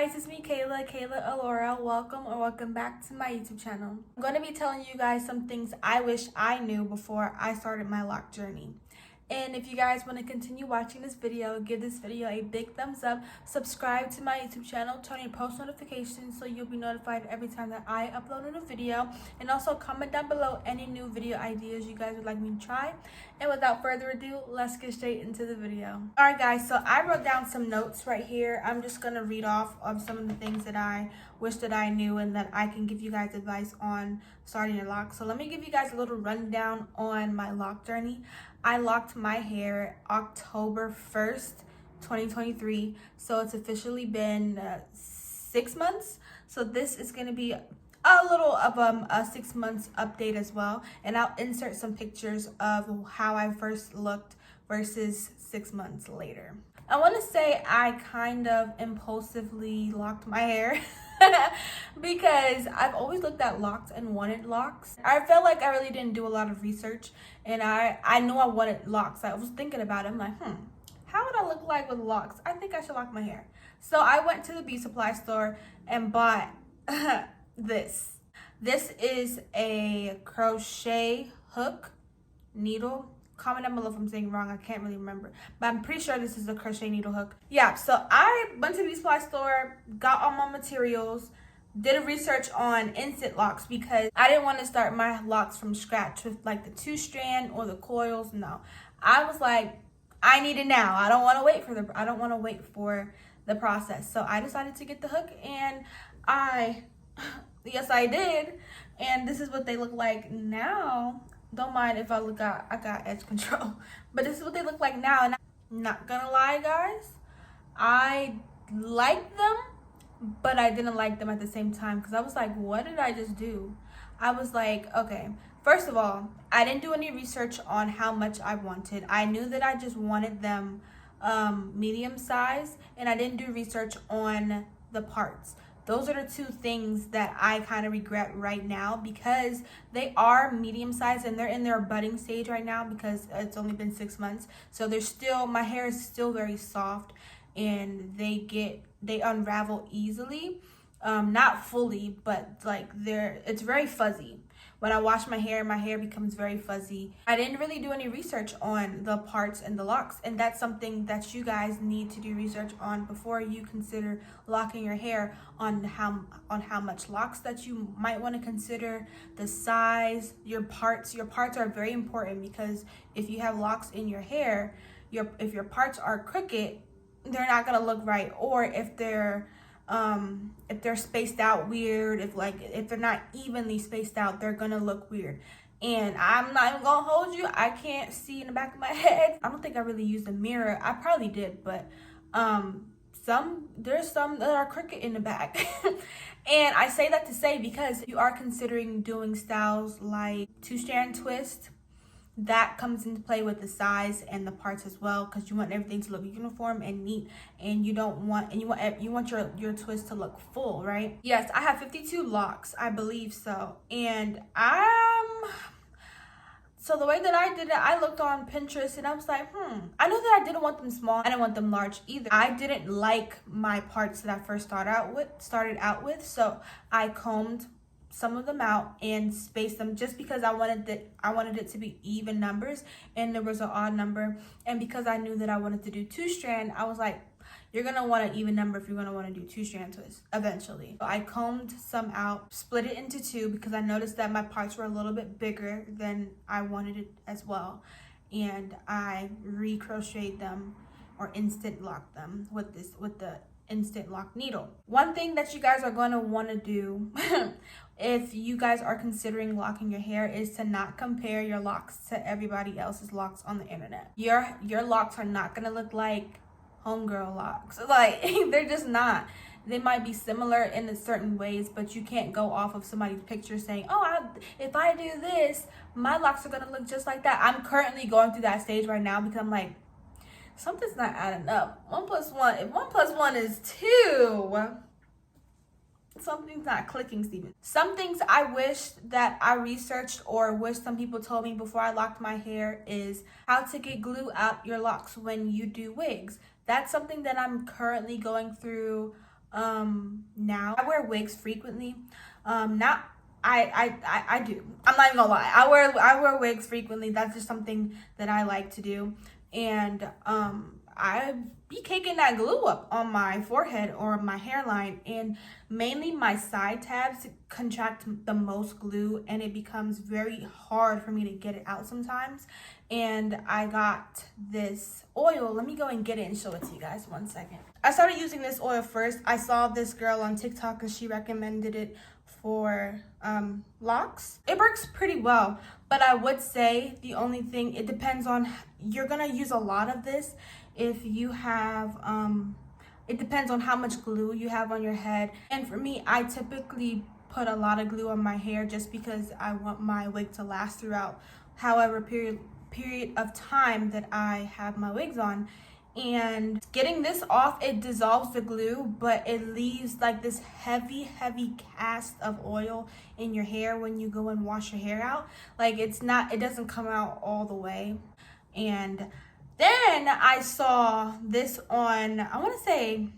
guys, it's me Kayla Alora. Welcome back to my YouTube channel. I'm going to be telling you guys some things I wish I knew before I started my lock journey. And if you guys want to continue watching this video, give this video a big thumbs up, subscribe to my YouTube channel, turn on post notifications so you'll be notified every time that I upload a new video, and also comment down below any new video ideas you guys would like me to try. And without further ado, let's get straight into the video. Alright guys, so I wrote down some notes right here. I'm just going to read off of some of the things that I wish that I knew and that I can give you guys advice on starting your lock. So let me give you guys a little rundown on my lock journey. I locked my hair October 1st, 2023. So it's officially been 6 months. So this is going to be a little of a 6 months update as well. And I'll insert some pictures of how I first looked versus 6 months later. I want to say I kind of impulsively locked my hair because I've always looked at locks and wanted locks. I felt like I really didn't do a lot of research, and I knew I wanted locks. I was thinking about it. I'm like, how would I look like with locks? I think I should lock my hair. So I went to the beauty supply store and bought this. This is a crochet hook needle. Comment down below if I'm saying wrong. I can't really remember, but I'm pretty sure this is a crochet needle hook. Yeah, so I went to the supply store, got all my materials, did a research on instant locks because I didn't want to start my locks from scratch with like the 2-strand or the coils. No, I was like, I need it now. I don't want to wait for the process. So I decided to get the hook, and yes, I did. And this is what they look like now. Don't mind if I got edge control, but this is what they look like now. And I'm not gonna lie, guys, I like them, but I didn't like them at the same time because I was like, what did I just do? I was like, okay, first of all, I didn't do any research on how much I wanted. I knew that I just wanted them medium size, and I didn't do research on the parts. Those are the two things that I kind of regret right now because they are medium size and they're in their budding stage right now because it's only been 6 months. So they're still, my hair is still very soft, and they unravel easily. Not fully, but like it's very fuzzy. When I wash my hair becomes very fuzzy. I didn't really do any research on the parts and the locks, and that's something that you guys need to do research on before you consider locking your hair, on how much locks that you might want to consider, the size, your parts. Your parts are very important because if you have locks in your hair, if your parts are crooked, they're not gonna look right, or if they're spaced out weird, if they're not evenly spaced out, they're gonna look weird. And I'm not even gonna hold you, I can't see in the back of my head. I don't think I really used a mirror. I probably did, but there's some that are crooked in the back. And I say that to say, because if you are considering doing styles like 2-strand twist, that comes into play with the size and the parts as well, because you want everything to look uniform and neat, and you want your twist to look full, right? Yes, I have 52 locks, I believe so. And so the way that I did it, I looked on Pinterest and I was like, I know that I didn't want them small. I didn't want them large either. I didn't like my parts that I first started out with, so I combed some of them out and spaced them just because I wanted it to be even numbers, and there was an odd number. And because I knew that I wanted to do 2-strand, I was like, you're gonna want an even number if you're gonna want to do 2-strand twists eventually. So I combed some out, split it into 2 because I noticed that my parts were a little bit bigger than I wanted it as well, and I recrocheted them or instant locked them with the instant lock needle. One thing that you guys are going to want to do if you guys are considering locking your hair is to not compare your locks to everybody else's locks on the internet. Your locks are not going to look like homegirl locks. Like, they're just not. They might be similar in certain ways, but you can't go off of somebody's picture saying, if I do this, my locks are going to look just like that. I'm currently going through that stage right now because I'm like, something's not adding up. 1 + 1, if 1 + 1 is 2, something's not clicking, Steven. Some things I wish that I researched or wish some people told me before I locked my hair is how to get glue out your locks when you do wigs. That's something that I'm currently going through now. I wear wigs frequently. Not I do. I'm not even gonna lie. I wear wigs frequently. That's just something that I like to do. And I be caking that glue up on my forehead or my hairline, and mainly my side tabs contract the most glue, and it becomes very hard for me to get it out sometimes. And I got this oil. Let me go and get it and show it to you guys. 1 second. I started using this oil first. I saw this girl on TikTok and she recommended it for locks. It works pretty well, but I would say the only thing, it depends on, you're gonna use a lot of this if you have it depends on how much glue you have on your head. And for me, I typically put a lot of glue on my hair just because I want my wig to last throughout however period of time that I have my wigs on. And getting this off, it dissolves the glue, but it leaves like this heavy cast of oil in your hair when you go and wash your hair out. Like it doesn't come out all the way. And then I saw this on, I want to say,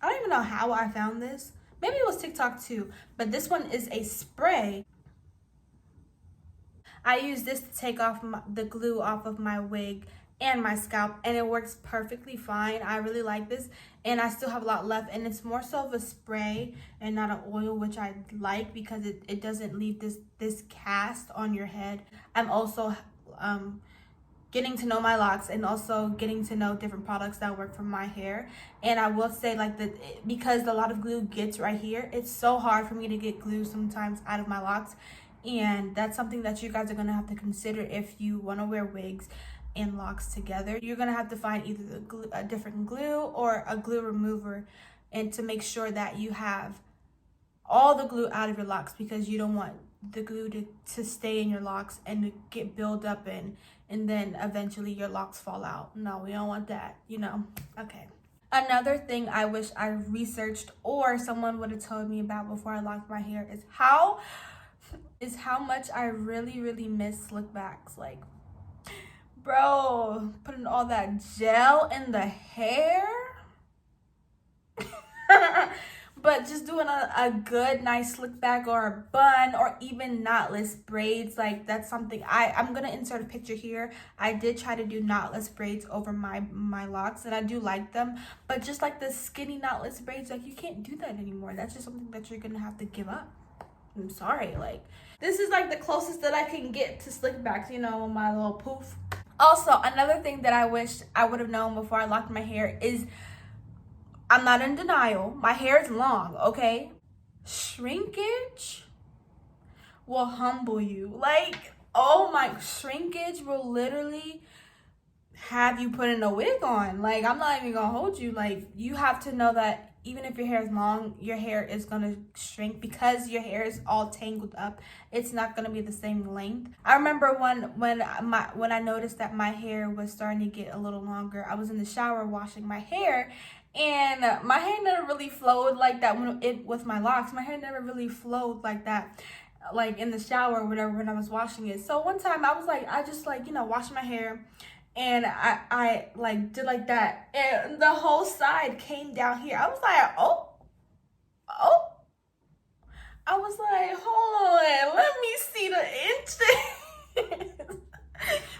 I don't even know how I found this. Maybe it was TikTok too, but this one is a spray. I use this to take off the glue off of my wig and my scalp, and it works perfectly fine. I really like this, and I still have a lot left, and it's more so of a spray and not an oil, which I like because it doesn't leave this cast on your head. I'm also getting to know my locks and also getting to know different products that work for my hair. And I will say, like, because a lot of glue gets right here, it's so hard for me to get glue sometimes out of my locks, and that's something that you guys are going to have to consider if you want to wear wigs and locks together. You're gonna have to find either a different glue or a glue remover, and to make sure that you have all the glue out of your locks, because you don't want the glue to stay in your locks and to get build up and then eventually your locks fall out. No, we don't want that, you know. Okay. Another thing I wish I researched or someone would have told me about before I locked my hair is how much I really miss slick backs. Like, bro, putting all that gel in the hair. But just doing a good, nice slick back or a bun or even knotless braids, like that's something I'm going to insert a picture here. I did try to do knotless braids over my locks, and I do like them. But just like the skinny knotless braids, like you can't do that anymore. That's just something that you're going to have to give up. I'm sorry. Like, this is like the closest that I can get to slick backs, you know, my little poof. Also, another thing that I wish I would have known before I locked my hair is, I'm not in denial, my hair is long, okay? Shrinkage will humble you. Like, oh my, shrinkage will literally have you putting a wig on. Like, I'm not even gonna hold you. Like, you have to know that even if your hair is long, your hair is gonna shrink because your hair is all tangled up. It's not gonna be the same length. I remember when I noticed that my hair was starting to get a little longer. I was in the shower washing my hair, and my hair never really flowed like that with my locks. My hair never really flowed like that, like in the shower or whatever when I was washing it. So one time I just washed my hair, and I like did like that, and the whole side came down here. I was like, oh. I was like, hold on, let me see the inches.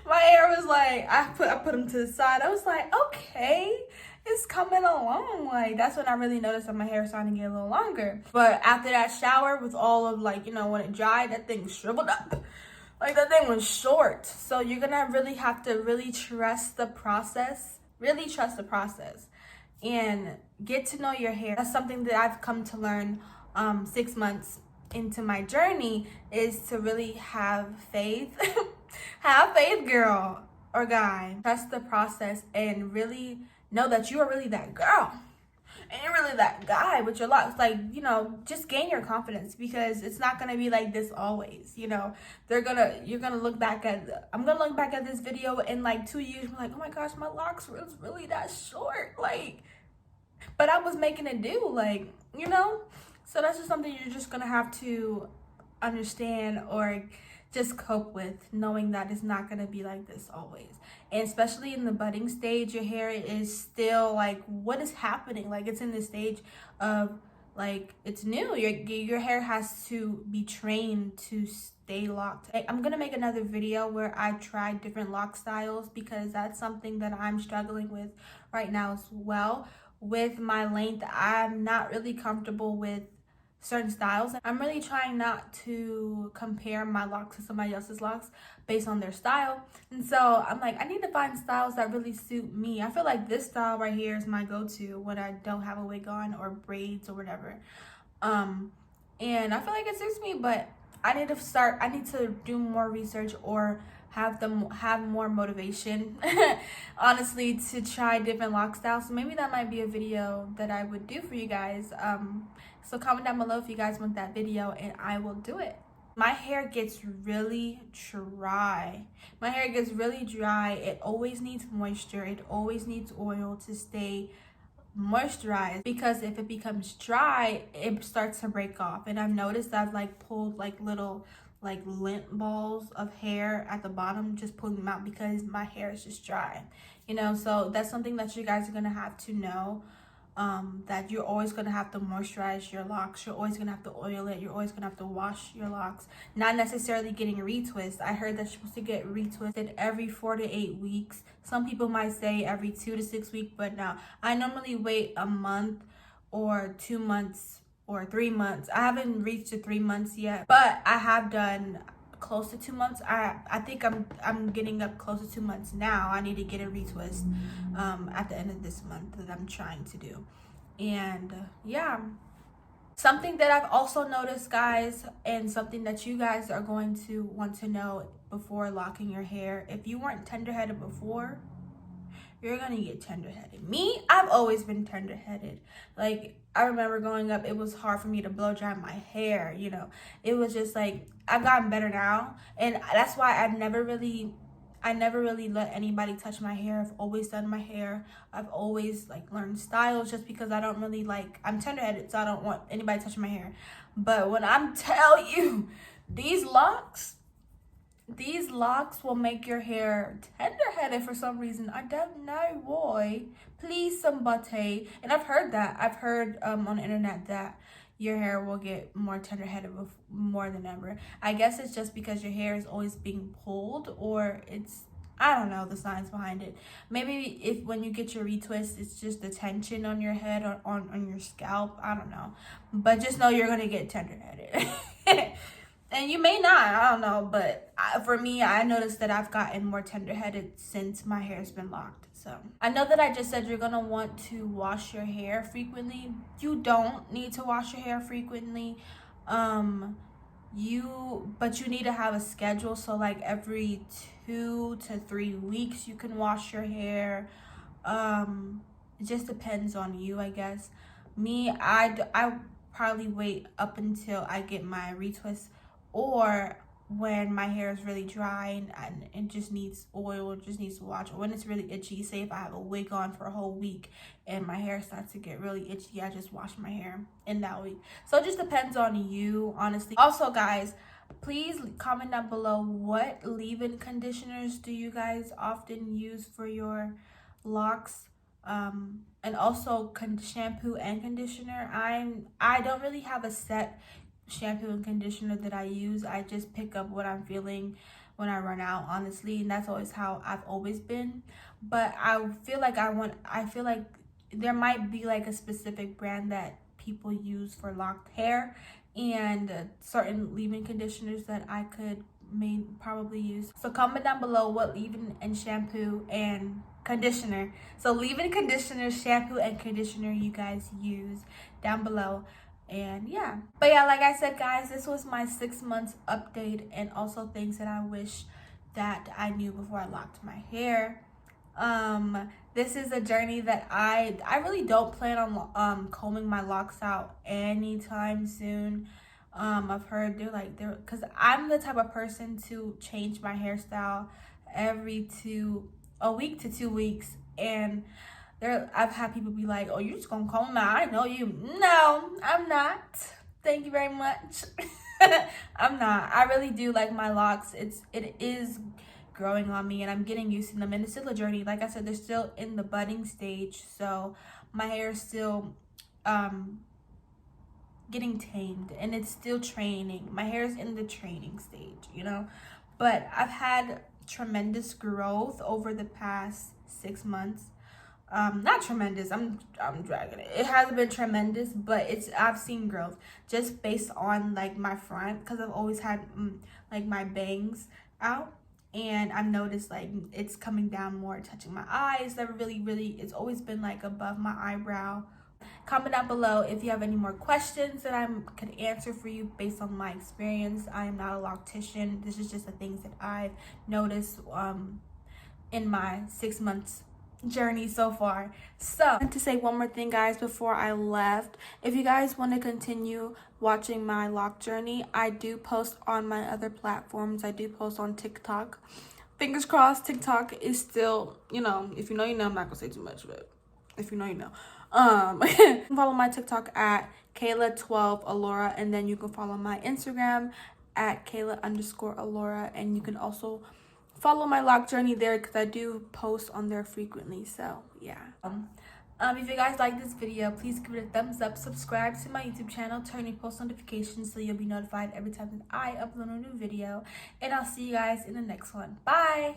My hair was like, I put them to the side. I was like, okay, it's coming along. Like, that's when I really noticed that my hair was starting to get a little longer. But after that shower, with all of when it dried, that thing shriveled up. Like, that thing was short. So you're gonna really have to really trust the process. Really trust the process. And get to know your hair. That's something that I've come to learn 6 months into my journey, is to really have faith. Have faith, girl or guy. Trust the process and really know that you are really that girl. And you're really that guy with your locks. Like, just gain your confidence, because it's not gonna be like this always. I'm gonna look back at this video in like 2 years, like, oh my gosh, my locks was really that short. Like, but I was making it do, like, So that's just something you're just gonna have to understand or just cope with, knowing that it's not going to be like this always. And especially in the budding stage, your hair is still like, what is happening? Like, it's in the stage of like, it's new. Your hair has to be trained to stay locked. I'm gonna make another video where I try different lock styles, because that's something that I'm struggling with right now as well. With my length, I'm not really comfortable with certain styles. I'm really trying not to compare my locks to somebody else's locks based on their style. And so I'm like, I need to find styles that really suit me. I feel like this style right here is my go-to when I don't have a wig on or braids or whatever. And I feel like it suits me, but I need to do more research or have more motivation honestly, to try different lock styles. So maybe that might be a video that I would do for you guys. So comment down below if you guys want that video, and I will do it. My hair gets really dry. It always needs moisture. It always needs oil to stay moisturized, because if it becomes dry, it starts to break off. And I've noticed I've like pulled like little like lint balls of hair at the bottom, just pulling them out because my hair is just dry, you know. So that's something that you guys are gonna have to know, that you're always gonna have to moisturize your locks. You're always gonna have to oil it. You're always gonna have to wash your locks. Not necessarily getting a retwist. I heard that you're supposed to get retwisted every 4 to 8 weeks. Some people might say every 2 to 6 weeks, but no, I normally wait a month or 2 months or 3 months. I haven't reached the 3 months yet, but I have done close to 2 months. I think I'm getting up close to 2 months now. I need to get a retwist at the end of this month that I'm trying to do. And yeah, something that I've also noticed, guys, and something that you guys are going to want to know before locking your hair: if you weren't tender-headed before, you're gonna get tender-headed. Me, I've always been tender-headed. Like, I remember growing up, it was hard for me to blow dry my hair, you know. It was just like, I've gotten better now, and that's why I never really let anybody touch my hair. I've always done my hair. I've always like learned styles, just because I don't really like, I'm tender-headed, so I don't want anybody touching my hair. But when I'm telling you, these locks will make your hair tender-headed for some reason. I don't know why. Please, somebody. And I've heard that. I've heard on the internet that your hair will get more tender-headed more than ever. I guess it's just because your hair is always being pulled, or I don't know the science behind it. Maybe if when you get your retwist, it's just the tension on your head or on your scalp. I don't know. But just know you're going to get tender-headed. And you may not, I don't know, but for me, I noticed that I've gotten more tender-headed since my hair's been locked. So I know that I just said you're gonna want to wash your hair frequently. You don't need to wash your hair frequently. But you need to have a schedule. So like every 2 to 3 weeks, you can wash your hair. It just depends on you, I guess. Me, I probably wait up until I get my retwist, or when my hair is really dry and it just needs oil, or just needs to wash, or when it's really itchy. Say if I have a wig on for a whole week and my hair starts to get really itchy, I just wash my hair in that week. So it just depends on you, honestly. Also, guys, please comment down below, what leave-in conditioners do you guys often use for your locks? And also shampoo and conditioner. I don't really have a set shampoo and conditioner that I use. I just pick up what I'm feeling when I run out, honestly, and that's always how I've always been. But I feel like there might be like a specific brand that people use for locked hair, and certain leave-in conditioners that I could probably use. So comment down below what leave-in and shampoo and conditioner, so leave-in conditioner, shampoo and conditioner, you guys use down below. And yeah, but yeah, like I said, guys, this was my 6 months update, and also things that I wish that I knew before I locked my hair. This is a journey that I really don't plan on combing my locks out anytime soon. I've heard because I'm the type of person to change my hairstyle every a week to 2 weeks, and I've had people be like, "Oh, you're just gonna comb them out? I know you." No, I'm not. Thank you very much. I'm not. I really do like my locks. It is growing on me and I'm getting used to them, and it's still a journey. Like I said, they're still in the budding stage, so my hair is still getting tamed and it's still training. My hair is in the training stage, you know, but I've had tremendous growth over the past 6 months. Not tremendous, I'm dragging it. It hasn't been tremendous, but I've seen growth just based on like my front, because I've always had like my bangs out, and I've noticed like it's coming down more, touching my eyes. Never really, it's always been like above my eyebrow. Comment down below if you have any more questions that I could answer for you based on my experience. I am not a loctician. This is just the things that I've noticed in my 6 months journey so far. So I want to say one more thing, guys, before I left. If you guys want to continue watching my lock journey, I do post on my other platforms. I do post on TikTok. Fingers crossed TikTok is still, you know, if you know, you know. I'm not gonna say too much, but if you know, you know. Follow my TikTok at Kayla12Alora, and then you can follow my Instagram at Kayla_Alora, and you can also follow my lock journey there because I do post on there frequently. So yeah. If you guys like this video, please give it a thumbs up, subscribe to my YouTube channel, turn your post notifications so you'll be notified every time that I upload a new video, and I'll see you guys in the next one. Bye.